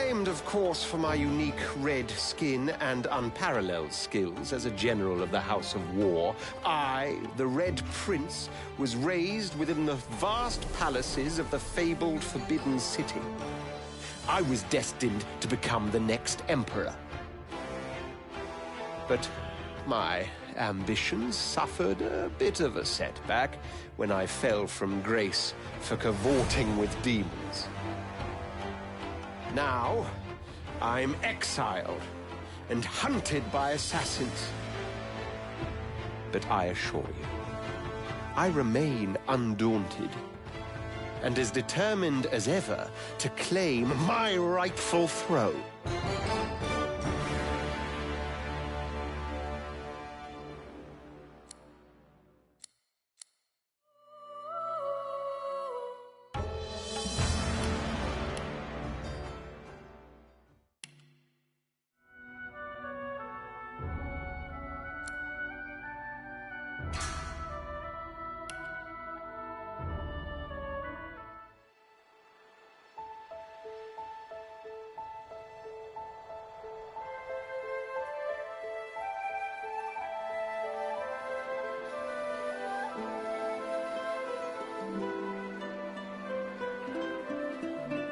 acclaimed, of course, for my unique red skin and unparalleled skills as a general of the House of War, I, the Red Prince, was raised within the vast palaces of the fabled Forbidden City. I was destined to become the next emperor. But my ambitions suffered a bit of a setback when I fell from grace for cavorting with demons. Now, I'm exiled and hunted by assassins. But I assure you, I remain undaunted and as determined as ever to claim my rightful throne.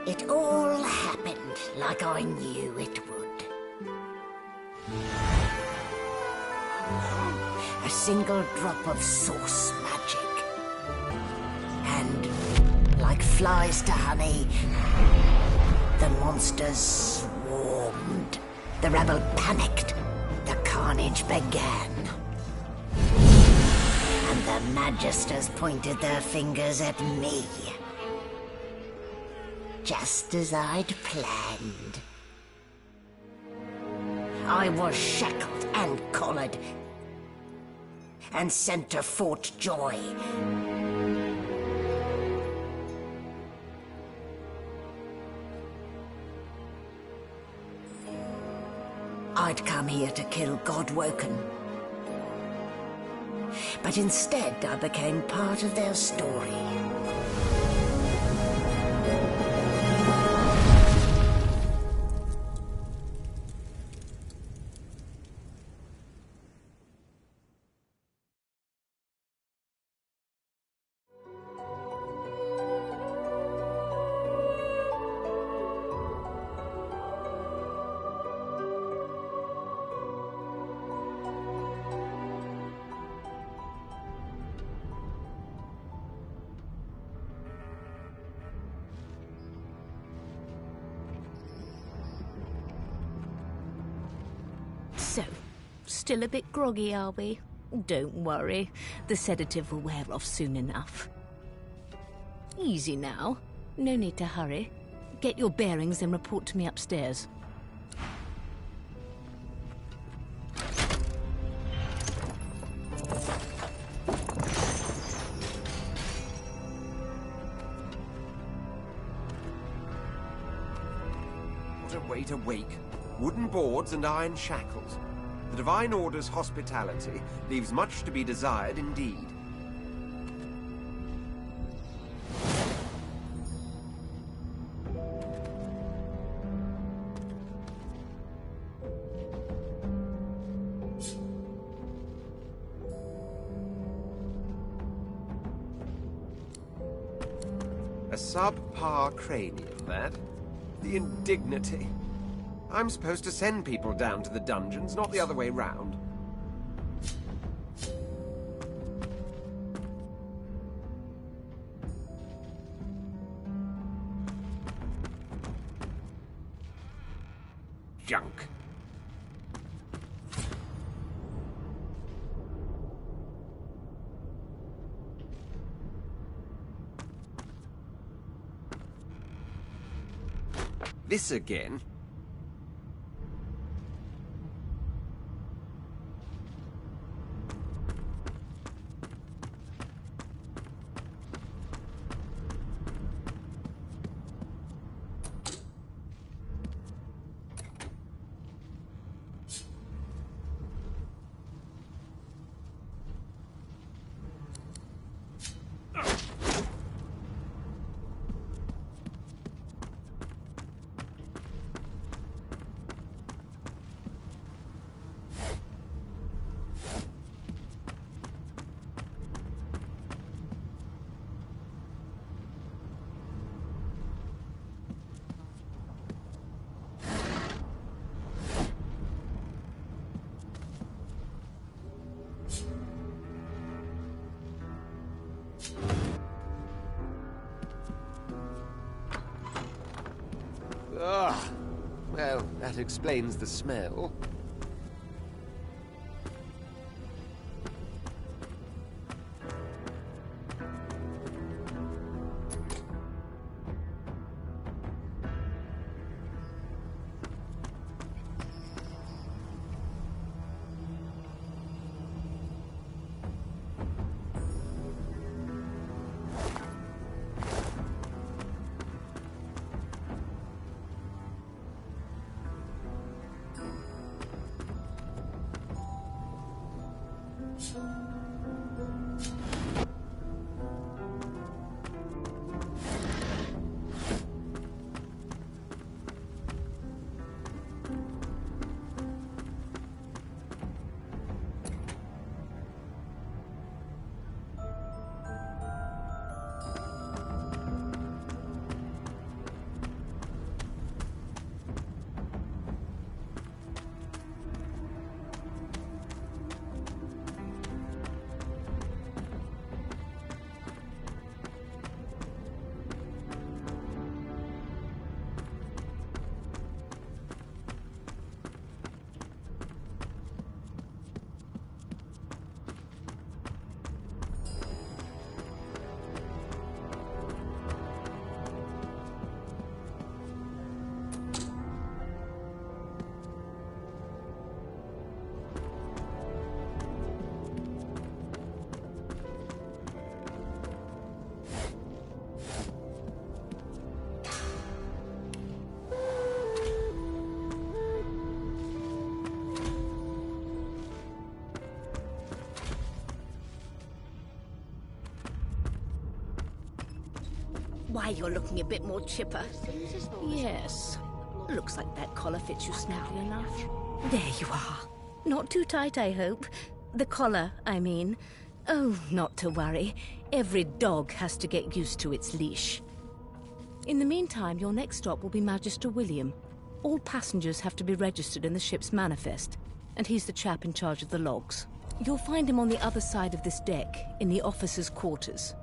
It all happened like I knew it would. A single drop of source magic. And, like flies to honey, the monsters swarmed. The rebel panicked. The carnage began. And the Magisters pointed their fingers at me. Just as I'd planned. I was shackled and collared, and sent to Fort Joy. I'd come here to kill Godwoken. But instead, I became part of their story. So, still a bit groggy, are we? Don't worry, the sedative will wear off soon enough. Easy now, no need to hurry. Get your bearings and report to me upstairs. What a way to wake. Wooden boards and iron shackles. The Divine Order's hospitality leaves much to be desired indeed. A subpar cranium, that? The indignity. I'm supposed to send people down to the dungeons, not the other way round. Junk. This again? That explains the smell. Why, you're looking a bit more chipper. Yes. Looks like that collar fits you snugly enough. There you are. Not too tight, I hope. The collar, I mean. Oh, not to worry. Every dog has to get used to its leash. In the meantime, your next stop will be Magister William. All passengers have to be registered in the ship's manifest, and he's the chap in charge of the logs. You'll find him on the other side of this deck, in the officers' quarters.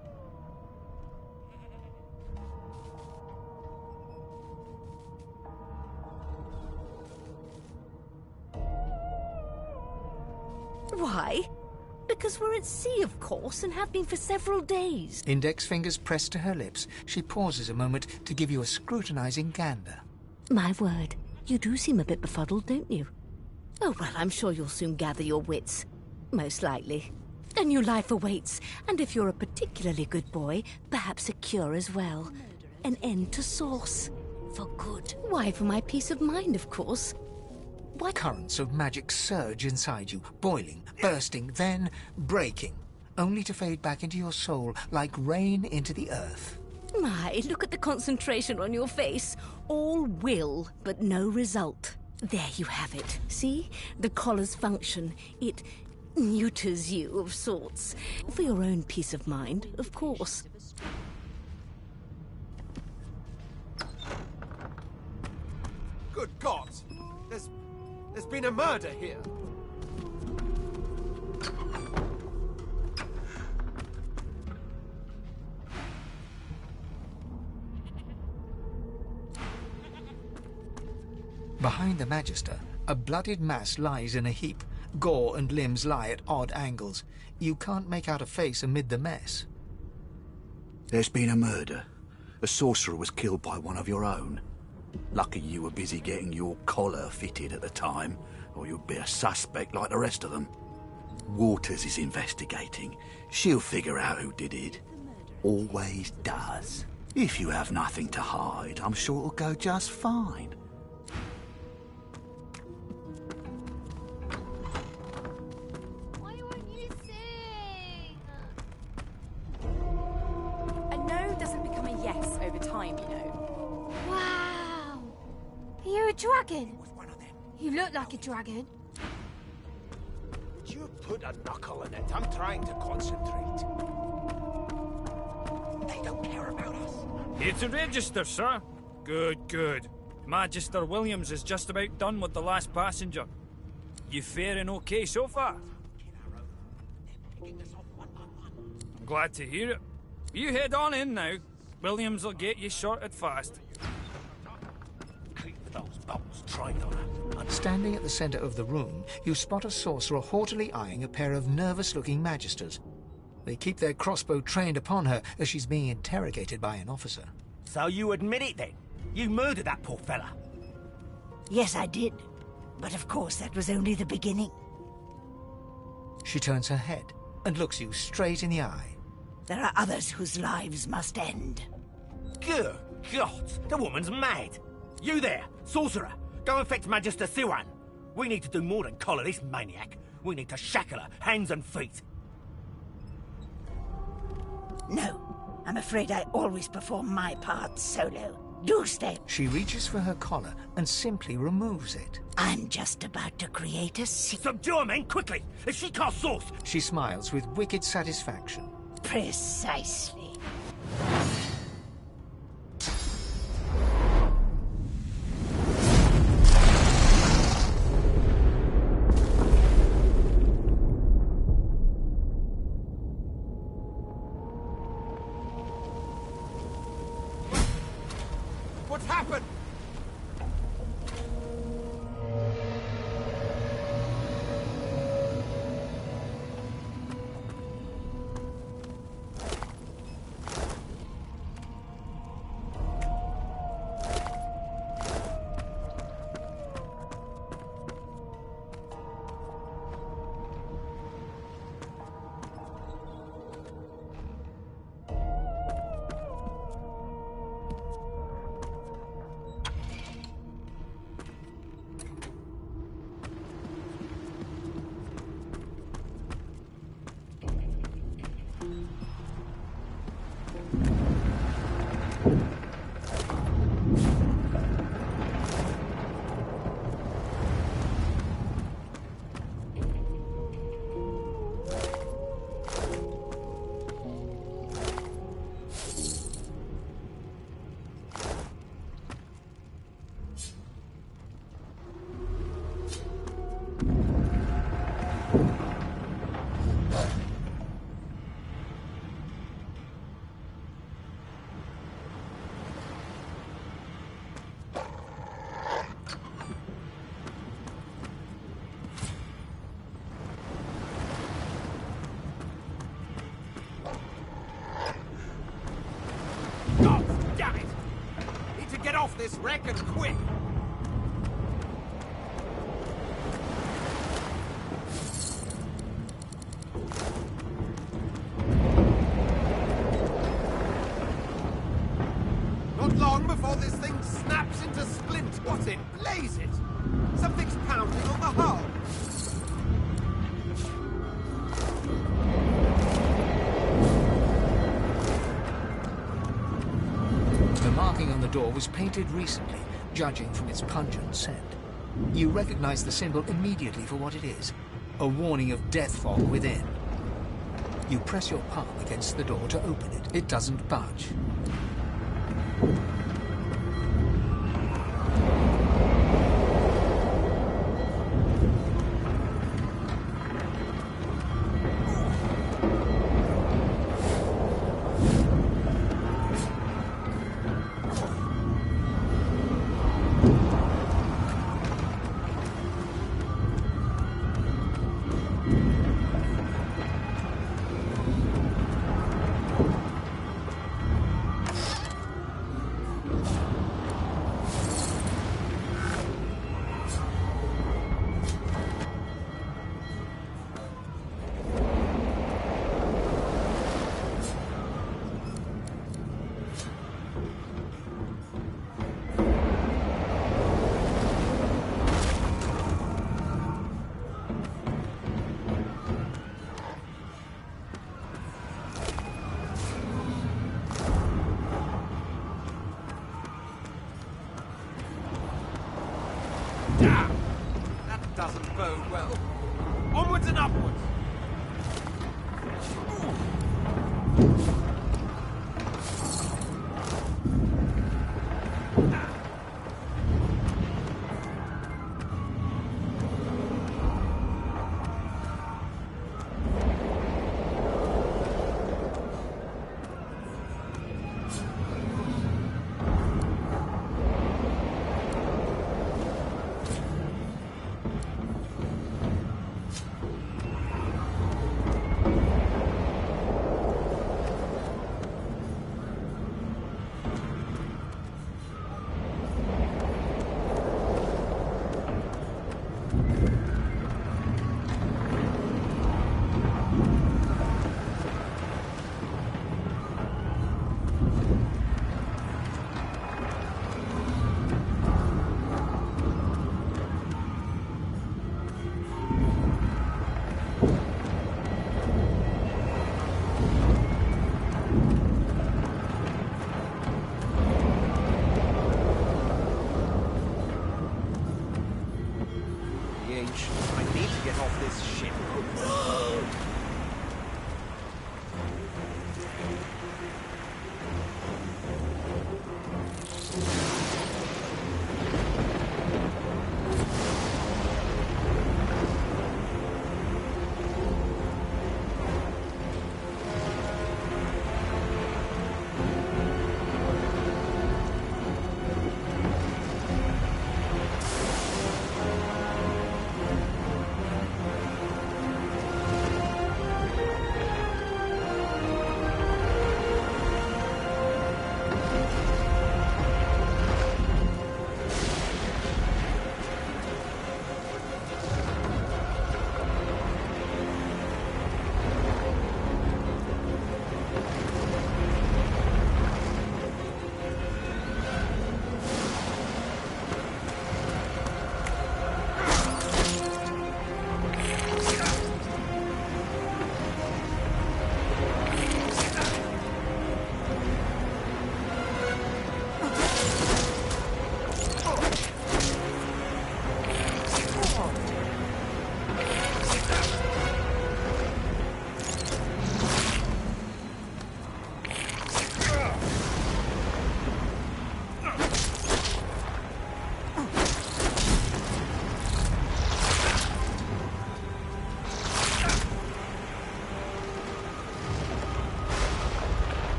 Why? Because we're at sea, of course, and have been for several days. Index fingers pressed to her lips, she pauses a moment to give you a scrutinizing gander. My word, you do seem a bit befuddled, don't you? Oh, well, I'm sure you'll soon gather your wits. Most likely. A new life awaits, and if you're a particularly good boy, perhaps a cure as well. An end to sauce. For good. Why, for my peace of mind, of course. What? Currents of magic surge inside you, boiling, bursting, then breaking, only to fade back into your soul like rain into the earth. My, look at the concentration on your face. All will, but no result. There you have it. See? The collar's function. It neuters you of sorts. For your own peace of mind, of course. Good God! There's been a murder here. Behind the Magister, a blooded mass lies in a heap. Gore and limbs lie at odd angles. You can't make out a face amid the mess. There's been a murder. A sorcerer was killed by one of your own. Lucky you were busy getting your collar fitted at the time, or you'd be a suspect like the rest of them. Waters is investigating. She'll figure out who did it. Always does. If you have nothing to hide, I'm sure it'll go just fine. Why won't you sing? A no doesn't become a yes over time, you know. Wow! You're a dragon! You look like a dragon. Would you put a knuckle in it? I'm trying to concentrate. They don't care about us. Here to register, sir. Good, good. Magister Williams is just about done with the last passenger. You faring okay so far? I'm glad to hear it. You head on in now. Williams will get you sorted fast. Keep those bolts trained on her. Standing at the center of the room, you spot a sorcerer haughtily eyeing a pair of nervous-looking magisters. They keep their crossbow trained upon her as she's being interrogated by an officer. So you admit it then? You murdered that poor fella? Yes, I did. But of course, that was only the beginning. She turns her head and looks you straight in the eye. There are others whose lives must end. Good God, the woman's mad. You there, sorcerer, go and fetch Magister Siwan. We need to do more than collar this maniac. We need to shackle her, hands and feet. No, I'm afraid I always perform my part solo. Do stay. She reaches for her collar and simply removes it. I'm just about to create a Subdue her, men, quickly! If she casts sauce! She smiles with wicked satisfaction. Precisely. What's happened? This wreck and quick! Not long before this thing snaps into splint. What in blazes? Something's pounding on the hull. The marking on the door was painted recently, judging from its pungent scent. You recognize the symbol immediately for what it is, a warning of death fog within. You press your palm against the door to open it. It doesn't budge. That doesn't bode well. Onwards and upwards! I need to get off this ship.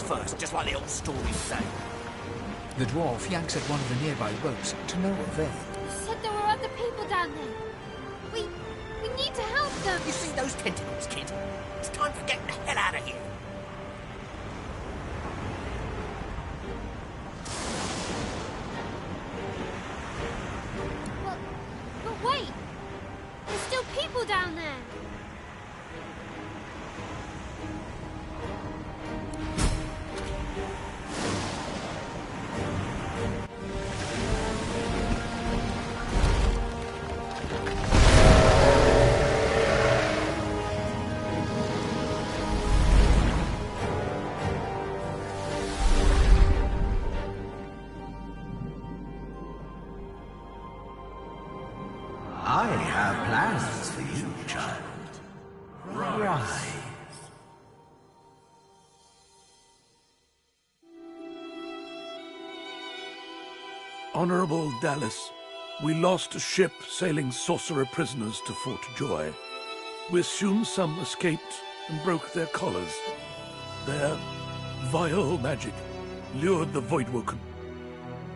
first, just like the old stories say. The dwarf yanks at one of the nearby ropes to no avail. You said there were other people down there. We need to help them. You see those tentacles, kid? It's time for getting the hell out of here. But wait. There's still people down there. I have plans for you, child. Rise. Honorable Dallas, we lost a ship sailing sorcerer prisoners to Fort Joy. We assume some escaped and broke their collars. Their vile magic lured the Voidwoken.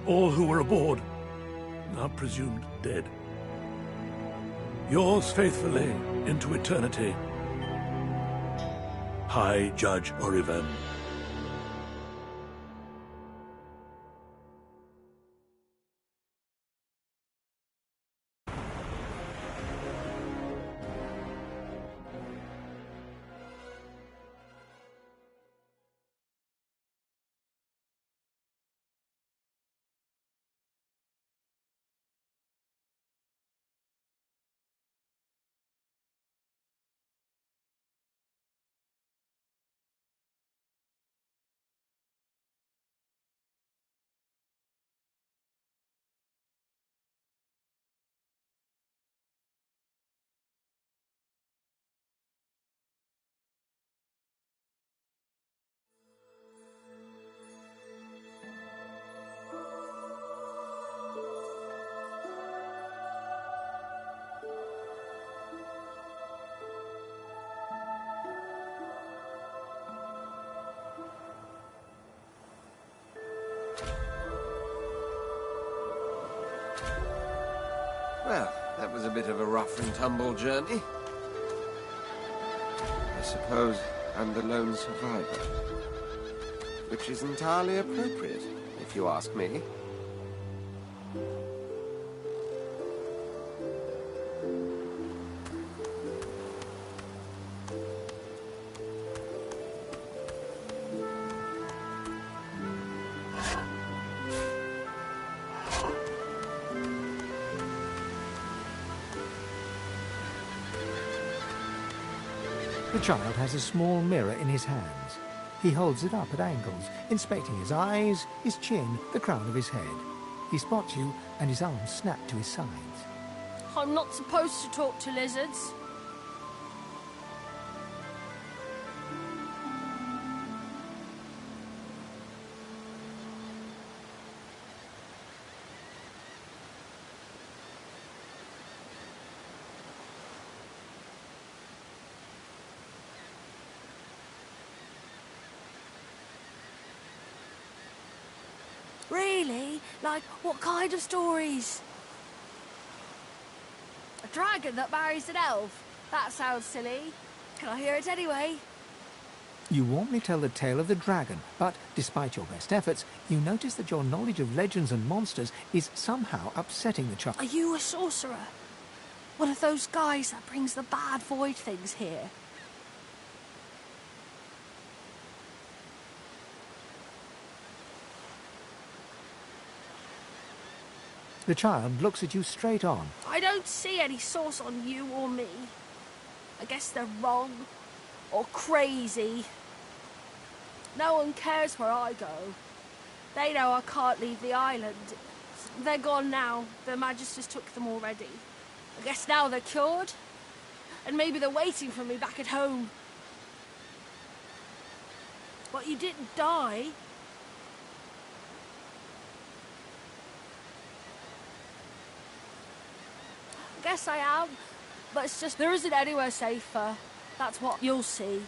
All who were aboard are presumed dead. Yours faithfully into eternity, High Judge Oriven. Well, that was a bit of a rough and tumble journey. I suppose I'm the lone survivor. Which is entirely appropriate, if you ask me. The child has a small mirror in his hands. He holds it up at angles, inspecting his eyes, his chin, the crown of his head. He spots you, and his arms snap to his sides. I'm not supposed to talk to lizards. Really? Like, what kind of stories? A dragon that marries an elf? That sounds silly. Can I hear it anyway? You warmly tell the tale of the dragon, but despite your best efforts, you notice that your knowledge of legends and monsters is somehow upsetting the child. Are you a sorcerer? One of those guys that brings the bad void things here? The child looks at you straight on. I don't see any source on you or me. I guess they're wrong. Or crazy. No one cares where I go. They know I can't leave the island. They're gone now. Their Magisters took them already. I guess now they're cured. And maybe they're waiting for me back at home. But you didn't die. I guess I am, but it's just there isn't anywhere safer. That's what you'll see.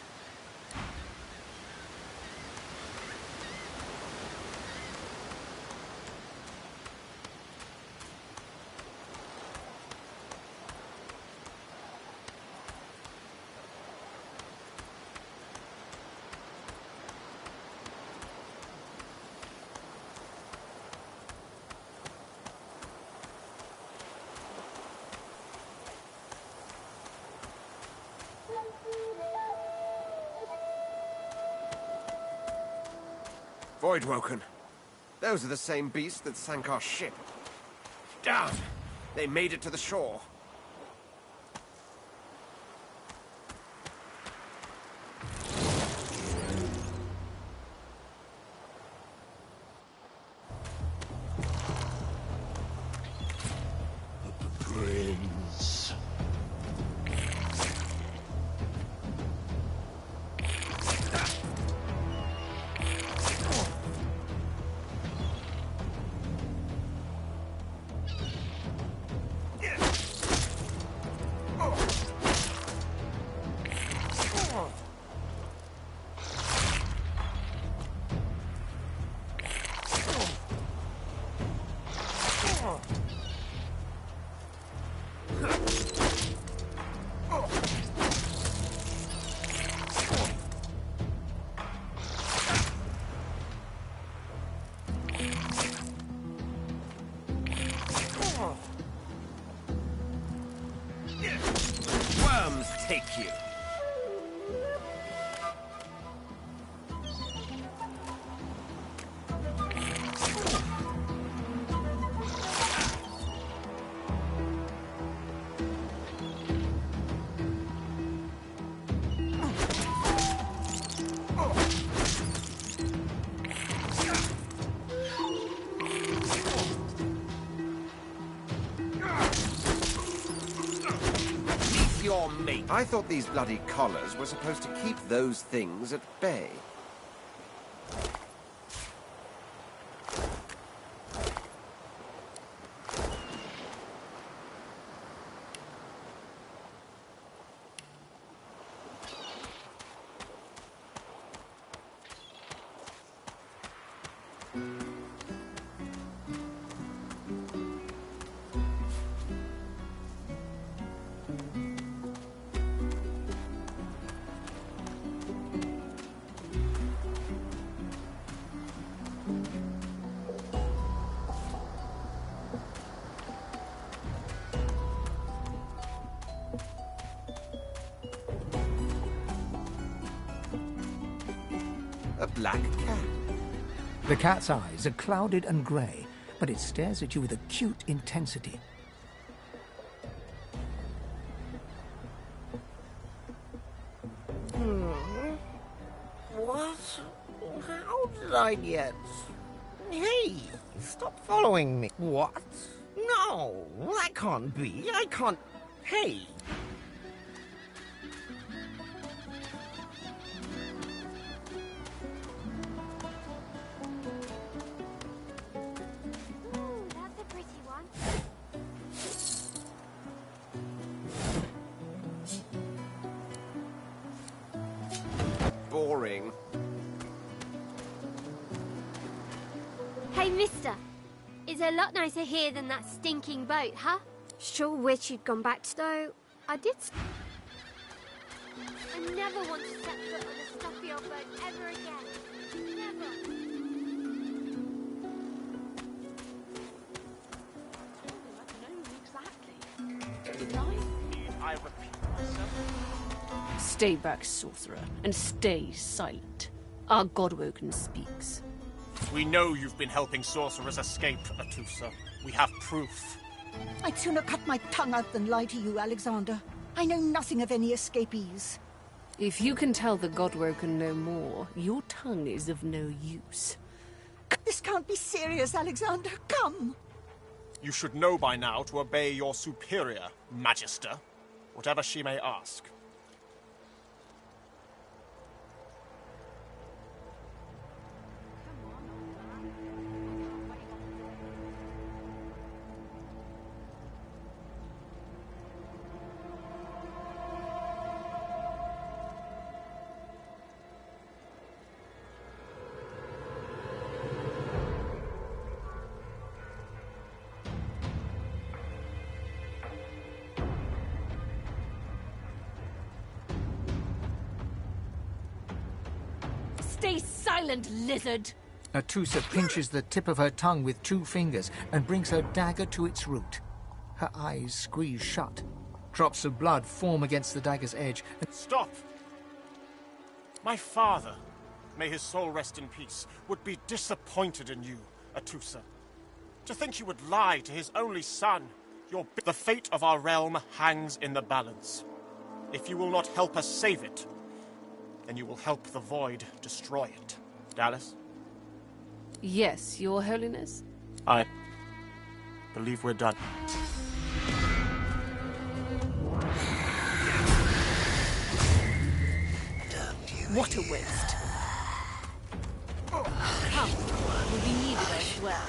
Voidwoken. Those are the same beasts that sank our ship. Damn! They made it to the shore. Prince. Worms take you! Your mate. I thought these bloody collars were supposed to keep those things at bay. A black cat. The cat's eyes are clouded and grey, but it stares at you with acute intensity. What? How did I get... Hey, stop following me. What? No, that can't be. I can't... Hey! That's a pretty one. Boring. Hey, mister. It's a lot nicer here than that stinking boat, huh? Sure wish you'd gone back to... Though, I did... I never want to set foot on a stuffy old boat ever again. Never. I repeat myself. Stay back, sorcerer, and stay silent. Our Godwoken speaks. We know you've been helping sorcerers escape, Atusa. We have proof. I'd sooner cut my tongue out than lie to you, Alexander. I know nothing of any escapees. If you can tell the Godwoken no more, your tongue is of no use. This can't be serious, Alexander. Come! You should know by now to obey your superior, Magister, whatever she may ask. Stay silent, lizard! Atusa pinches the tip of her tongue with 2 fingers and brings her dagger to its root. Her eyes squeeze shut. Drops of blood form against the dagger's edge. Stop! My father, may his soul rest in peace, would be disappointed in you, Atusa. To think you would lie to his only son. The fate of our realm hangs in the balance. If you will not help us save it, then you will help the Void destroy it. Dallas? Yes, Your Holiness? I believe we're done. What a waste. Come, will be needed elsewhere.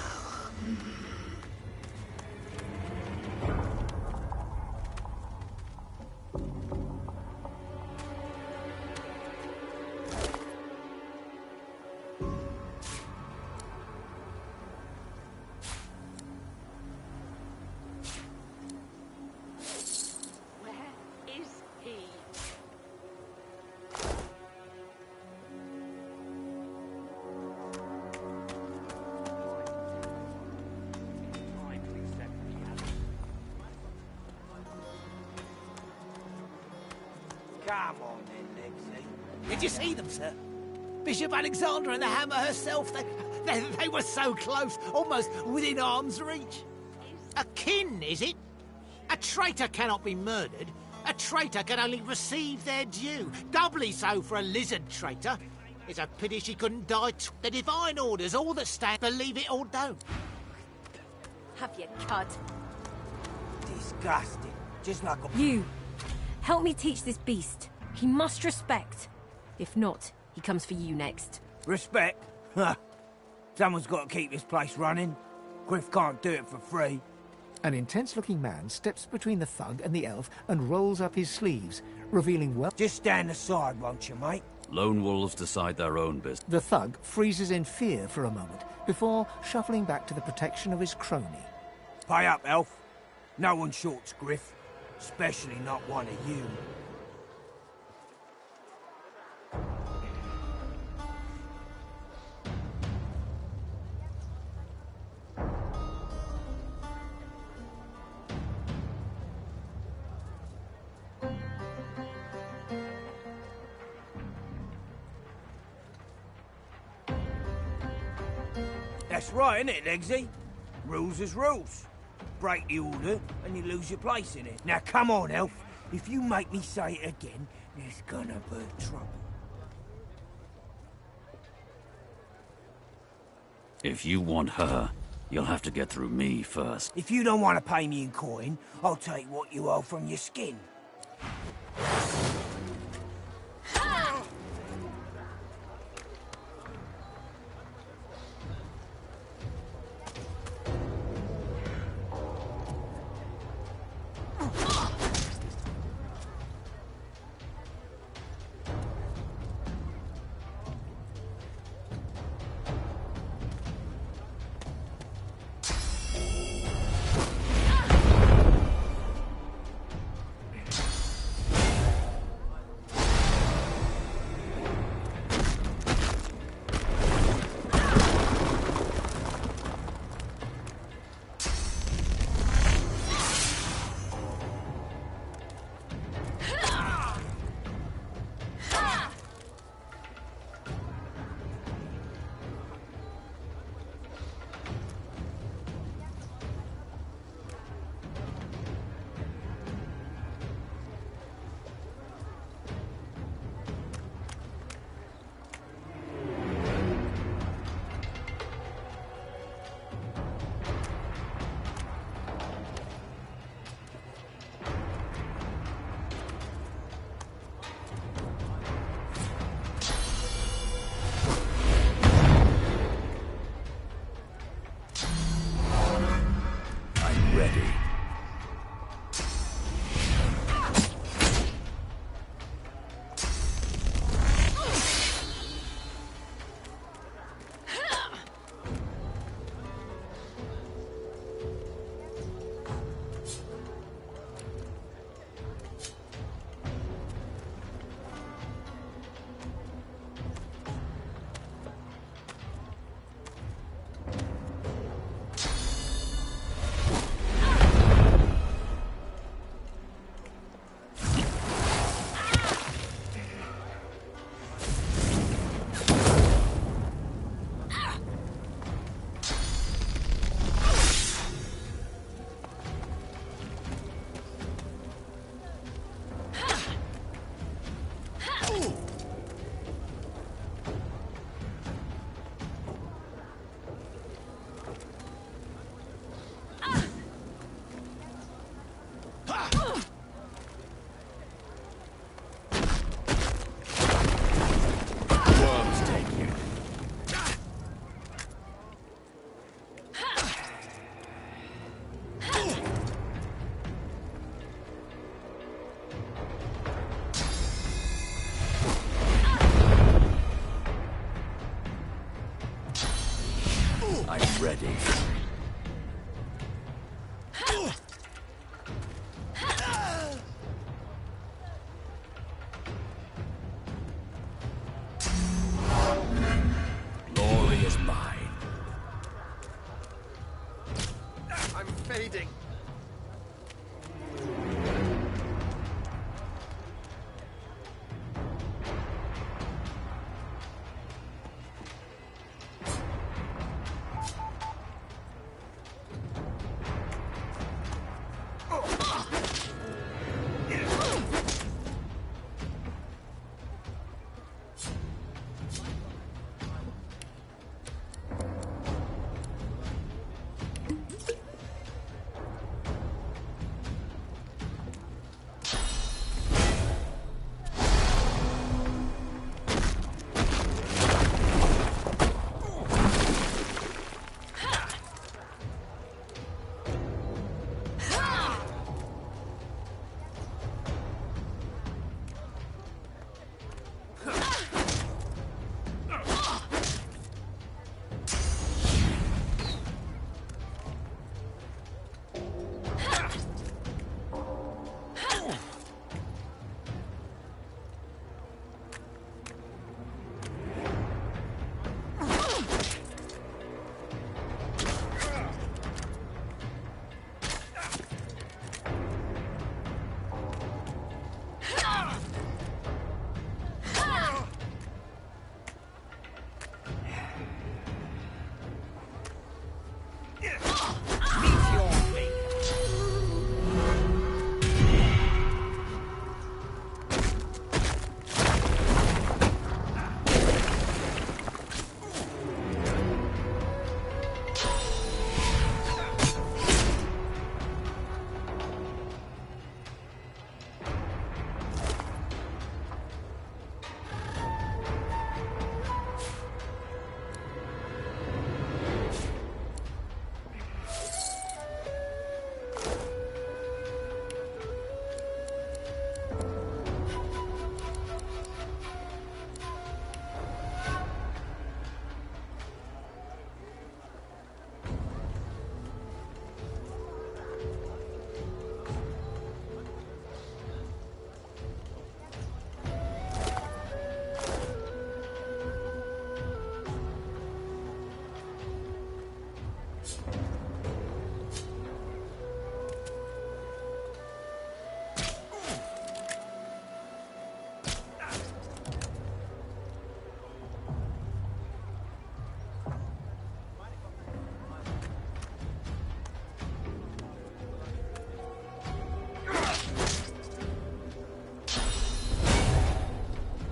Come on then, Lexi. Did you see them, sir? Bishop Alexander and the Hammer herself, they were so close, almost within arm's reach. A kin, is it? A traitor cannot be murdered. A traitor can only receive their due. Doubly so for a lizard traitor. It's a pity she couldn't die. The divine orders all that stand, believe it or don't. Have you cud? Disgusting. Just like a... You! Help me teach this beast. He must respect. If not, he comes for you next. Respect? Huh. Someone's got to keep this place running. Griff can't do it for free. An intense-looking man steps between the thug and the elf and rolls up his sleeves, revealing well... Just stand aside, won't you, mate? Lone wolves decide their own business. The thug freezes in fear for a moment, before shuffling back to the protection of his crony. Pay up, elf. No one shorts Griff. Especially not one of you. That's right, isn't it, Legsy? Rules is rules. Break the order, and you lose your place in it. Now come on, elf. If you make me say it again, there's gonna be trouble. If you want her, you'll have to get through me first. If you don't want to pay me in coin, I'll take what you owe from your skin. fading.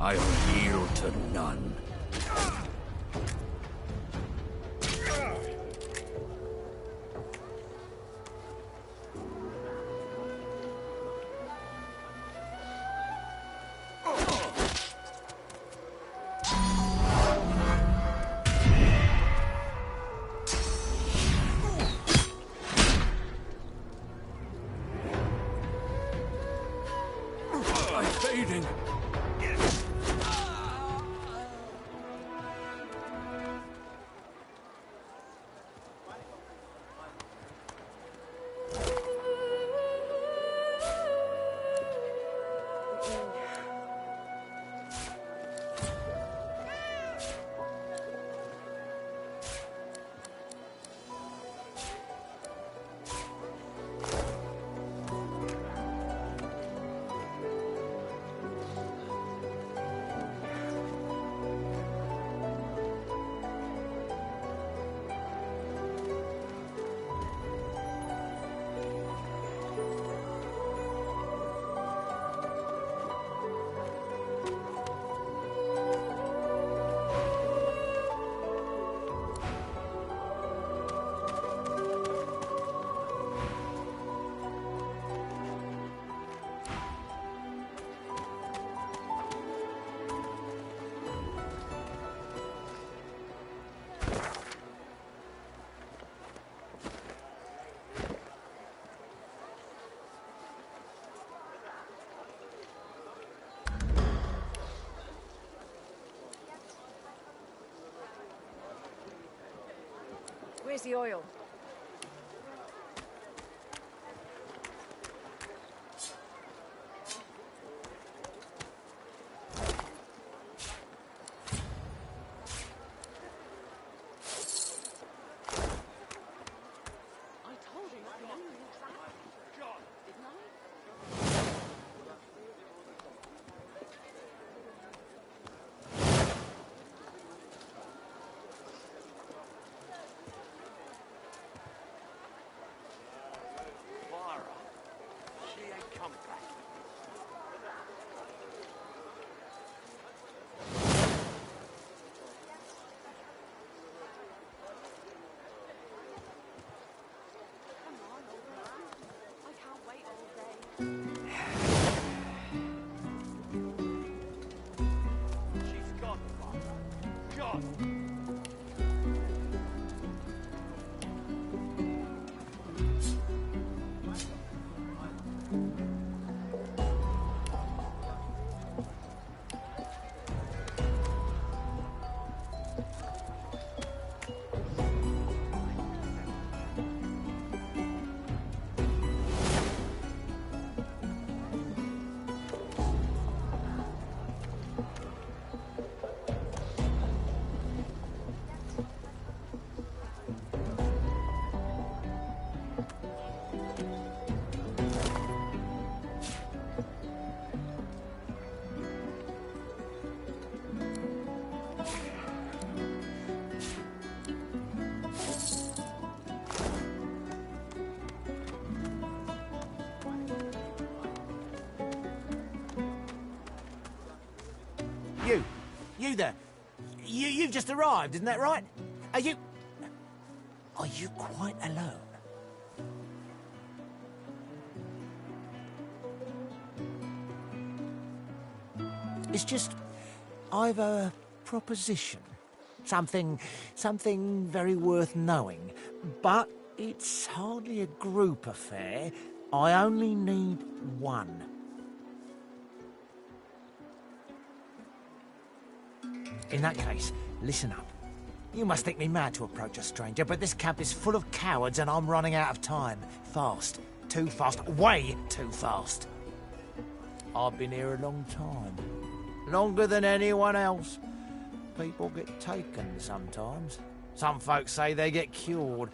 I will yield to none. I'm fading. Where's the oil? gone, Father. Gone. You there. You've just arrived, isn't that right? Are you quite alone? It's just, I've a proposition. Something very worth knowing. But it's hardly a group affair. I only need one. In that case, listen up. You must think me mad to approach a stranger, but this camp is full of cowards and I'm running out of time. Fast. Too fast. Way too fast. I've been here a long time. Longer than anyone else. People get taken sometimes. Some folks say they get cured.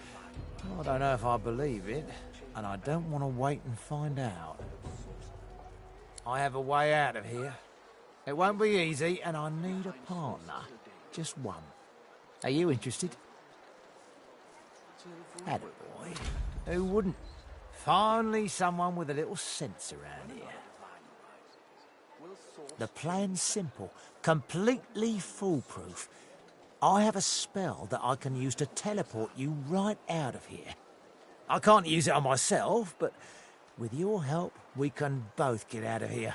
I don't know if I believe it, and I don't want to wait and find out. I have a way out of here. It won't be easy, and I need a partner. Just one. Are you interested? Attaboy. Who wouldn't? Finally someone with a little sense around here. The plan's simple, completely foolproof. I have a spell that I can use to teleport you right out of here. I can't use it on myself, but with your help, we can both get out of here.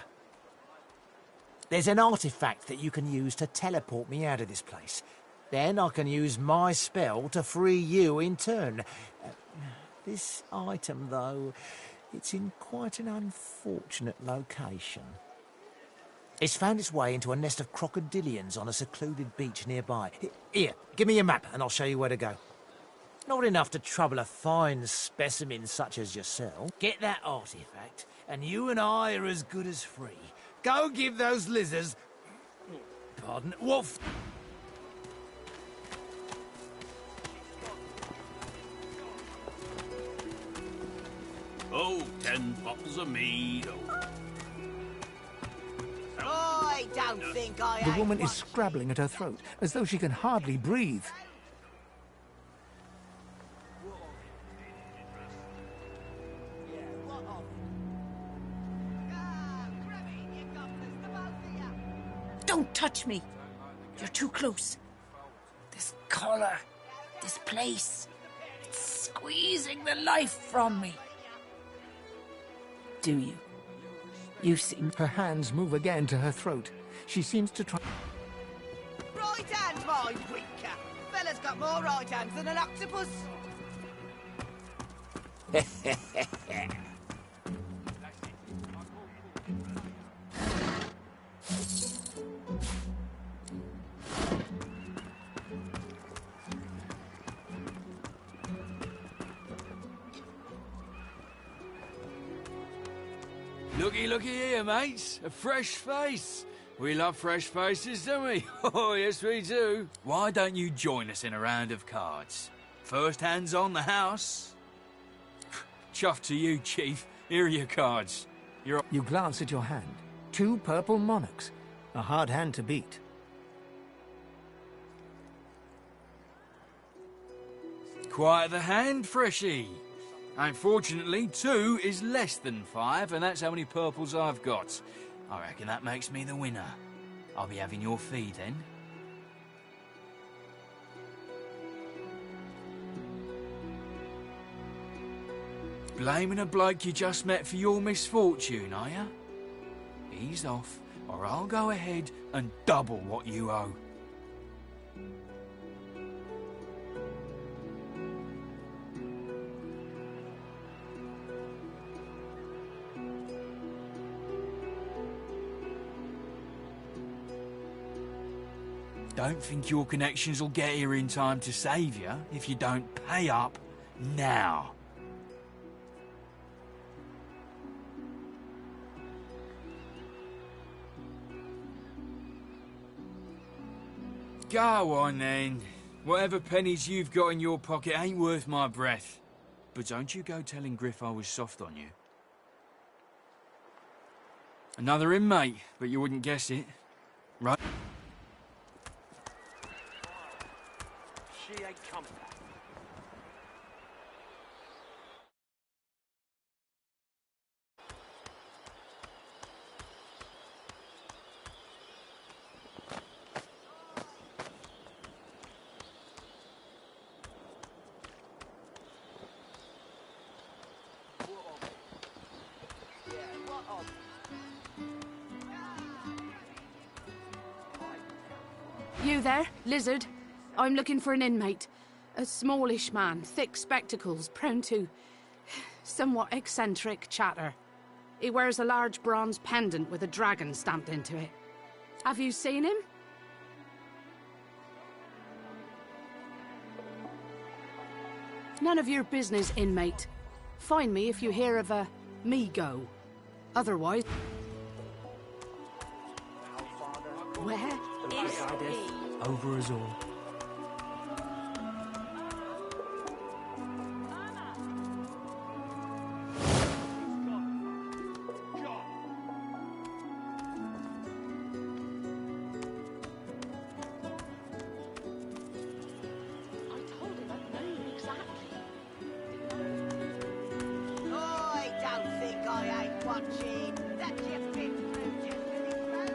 There's an artifact that you can use to teleport me out of this place. Then I can use my spell to free you in turn. This item, though, it's in quite an unfortunate location. It's found its way into a nest of crocodilians on a secluded beach nearby. Here, give me your map and I'll show you where to go. Not enough to trouble a fine specimen such as yourself. Get that artifact, and you and I are as good as free. Go give those lizards... Pardon? Wolf... Oh, 10 bottles of mead. I don't think I... The woman is scrabbling at her throat, as though she can hardly breathe. Don't touch me. You're too close. This collar, this place, it's squeezing the life from me. Do you? You seem... Her hands move again to her throat. She seems to try... Right hand, my winker. Fella's got more right hands than an octopus. Looky here, mates. A fresh face. We love fresh faces, don't we? Oh, yes, we do. Why don't you join us in a round of cards? First hands on the house. Chuff to you, Chief. Here are your cards. You glance at your hand. 2 purple monarchs. A hard hand to beat. Quite the hand, Freshie. Unfortunately, 2 is less than 5, and that's how many purples I've got. I reckon that makes me the winner. I'll be having your fee then. blaming a bloke you just met for your misfortune, are you? Ease off, or I'll go ahead and double what you owe. Don't think your connections will get here in time to save you if you don't pay up now. Go on then. Whatever pennies you've got in your pocket ain't worth my breath. But don't you go telling Griff I was soft on you. Another inmate, but you wouldn't guess it. Right? She ain't coming. You there, lizard? I'm looking for an inmate. A smallish man, thick spectacles, prone to somewhat eccentric chatter. He wears a large bronze pendant with a dragon stamped into it. Have you seen him? None of your business, inmate. Find me if you hear of a me-go. Otherwise... Where is he? Over us all. I don't think I ain't watching. That you've been through just to this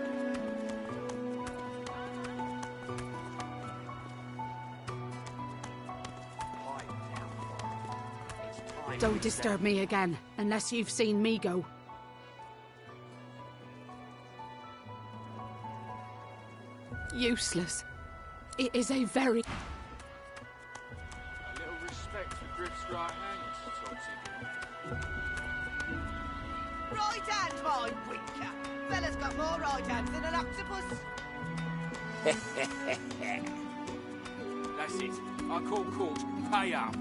Don't disturb me again, unless you've seen me go. Useless. It is a very... A little respect for Griff's right hand, Topsy. right hand, my winker. Fella's got more right hands than an octopus. That's it. I call court. Pay up.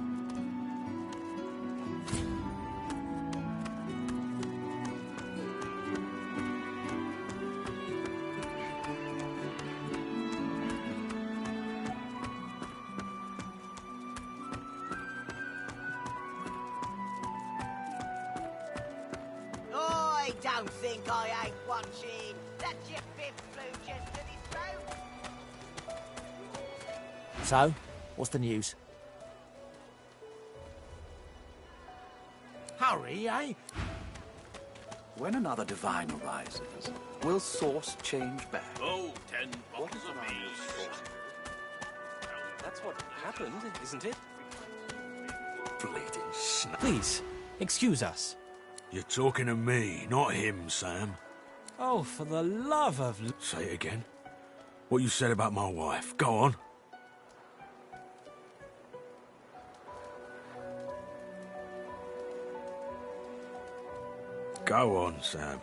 I don't think I ain't watching. That your bib flew just to this throat. So, what's the news? Hurry, eh? When another divine arises, will source change back? Oh, 10 bottles of mead. That's what happened, isn't it? Bleeding snake. Please, excuse us. You're talking to me, not him, Sam. Oh, for the love of... Say it again. What you said about my wife. Go on. Go on, Sam.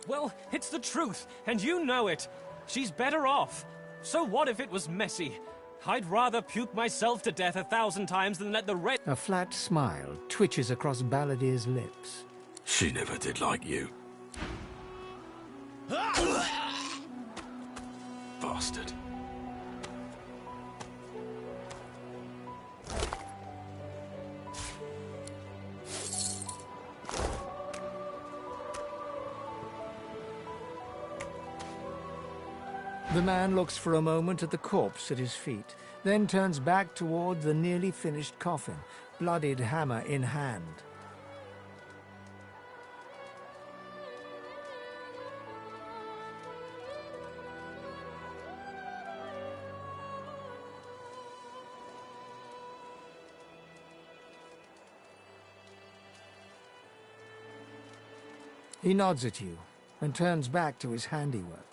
Well, it's the truth, and you know it. She's better off. So what if it was messy? I'd rather puke myself to death 1,000 times than let the red... A flat smile twitches across Balladier's lips. She never did like you. Bastard. The man looks for a moment at the corpse at his feet, then turns back toward the nearly finished coffin, bloodied hammer in hand. He nods at you and turns back to his handiwork.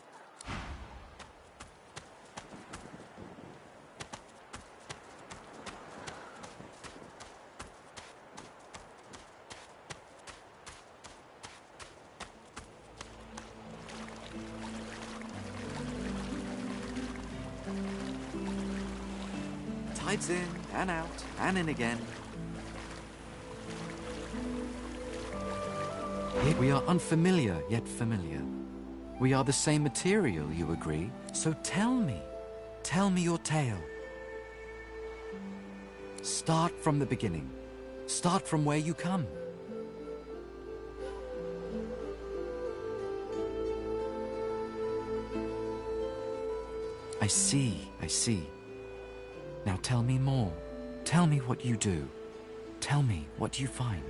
Tides in and out and in again. Here we are unfamiliar yet familiar. We are the same material, you agree? So tell me your tale. Start from the beginning. Start from where you come. I see. Now tell me more. Tell me what you do. Tell me what you find.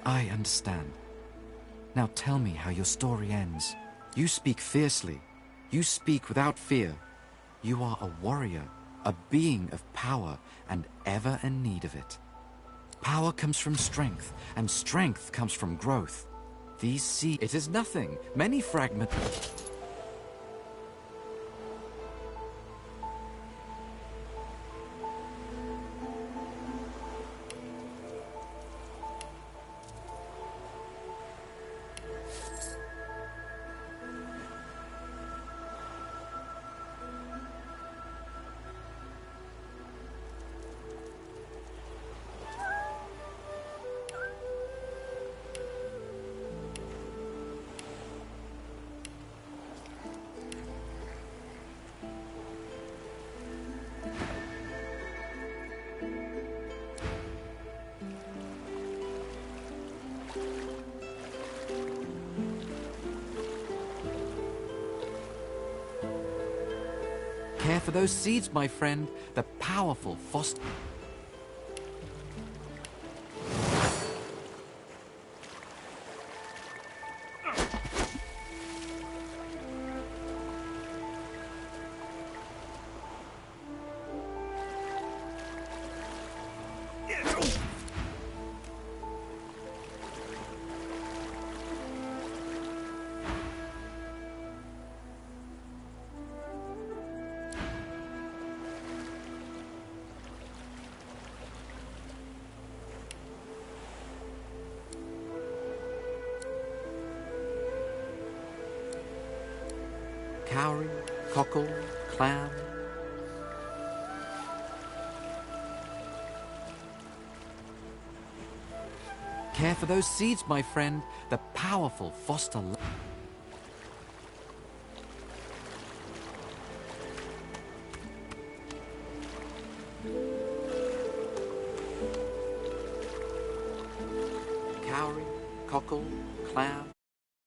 I understand. Now tell me how your story ends. You speak fiercely. You speak without fear. You are a warrior, a being of power, and ever in need of it. Power comes from strength, and strength comes from growth. These seeds... It is nothing. Many fragments... Care for those seeds, my friend. The powerful foster... Cowrie, cockle, clam. Care for those seeds, my friend. The powerful foster... Cowrie, cockle, clam.